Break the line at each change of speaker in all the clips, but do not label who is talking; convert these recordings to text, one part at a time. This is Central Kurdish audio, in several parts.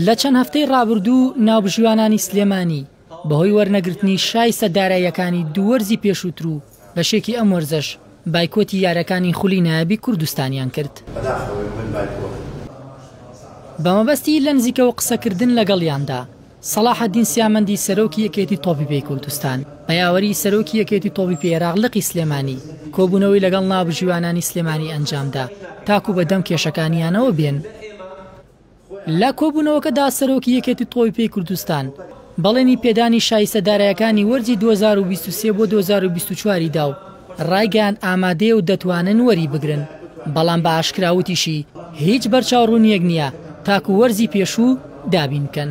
لە چەند هەفتەی ڕابردوو ناوبژوانانی سلێمانی بەهۆی وەرنەگرتنی شای سەداراییەکانی دووەرزی پێشووتر و بەشێکی ئەم وەرزەش بایکۆتی یارەکانی خولی نایابی کوردستانیان کرد. بەمەبەستی لە نزیکەوە قسەکردن لەگەڵیاندا سەلاحەدین سیامەندی سەرۆکی یەکێتی تۆپی پێی کوردستان بە یاوەری سەرۆکی یەکێتی تۆپی پێی عێراق سلێمانی کۆبوونەوەی لەگەڵ ناوبژوانانی سلێمانی ئەنجامدا تاکو بەدەم کێشەکانیانەوە بێن. لە کۆبوونەوەکەدا سەرۆکی یەکێتی تۆپی پێی کوردستان بەڵێنی پێدانی شای سەداراییەکانی وەرزی 2023 بۆ 2024 دا و ڕایگەیان ئامادەیە و دەتوانن وەری بگرن، بەڵام بە ئاشکراوتیشی هیچ بەرچاوڕوونیەک نییە تاکو وەرزی پێشوو دابین بکەن.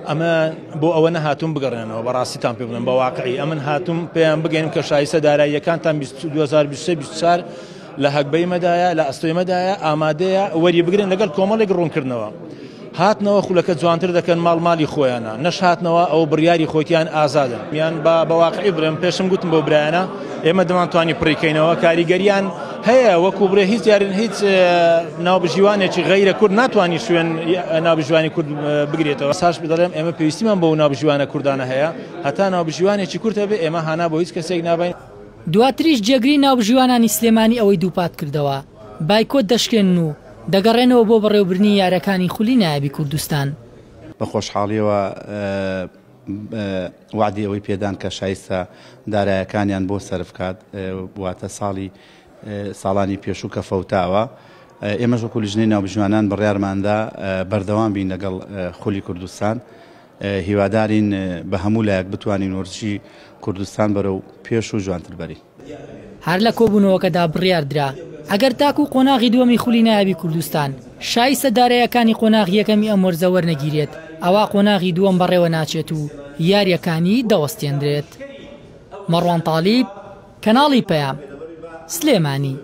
ئەمە بۆ ئەوە نەهاتوم بگەڕێنەوە بەڕاستیتان پێ بڵێم بە واقعی ئەمن هاتوم پێیان بگەین کە شای سەداراییەکانتان 2023 لە هەکبەی مەدایە لە ئەستۆی مەدایە ئامادەیە وەری بگرن لەگەڵ کۆمەڵێک ڕوونکردنەوە. هاتنەوە خولەکە جوانتر دەکەن ماڵی خۆیانە، نەش هاتنەوە ئەو بڕیاری خۆتیان ئازادن. یان بە واقعی بڵێم پێشم گوتم بۆ برایانە ئێمە دەمانتوانی پڕیکەینەوە کاریگەریان هەیە وەکو بڕێ هیچ یارن هیچ ناوبژیوانێکی غەیرە کورد ناتوانانی شوێن ناوبژیوانی کورد بگرێتەوە. ساش بدەڵێم ئێمە پێویستیمان بۆ ناوبژیوانە کوردانە هەیە، هەتا ناوبژیوانێکی کورد هەبێ ئێمە هانا بۆ هیچ کەسێک نابین.
دواتریش جێگری ناوبژیوانانی سلێمانی ئەوەی دووپات کردەوە بایکۆت دەشکێن و دەگەڕێنەوە بۆ بەڕێوەبرنی یارەکانی خولی نایابی کوردستان.
بە خۆشحاڵیەوە وعدی ئەوەی پێدان کە شایستە دارایەکانیان بۆ سەرفکات واتە ساڵانی پێشوو کە فەوتاوە. ئێمەش وەکو لیژنەی ناوبژوانان بڕیارماندا بەردەوام بین لەگەڵ خولی کوردستان، هیوادارین بە هەموو لایەک بتوانین وەرزشی کوردستان بەرەو پێش و جوانتر بەری.
هەر لە کۆبوونەوەکەدا بڕیاردرا ئەگەر تاکو قۆناغی دووەمی خولی نایابی کوردستان شای سەداراییەکانی قۆناغی یەکەمی ئەم وەرزە وەرنەگیرێت، ئەوا قۆناغی دووەم بەڕێوە ناچێت و یاریەکانی دەوەستێنرێت. مەڕوان تاڵیب، کەناڵی پەیام، سلێمانی.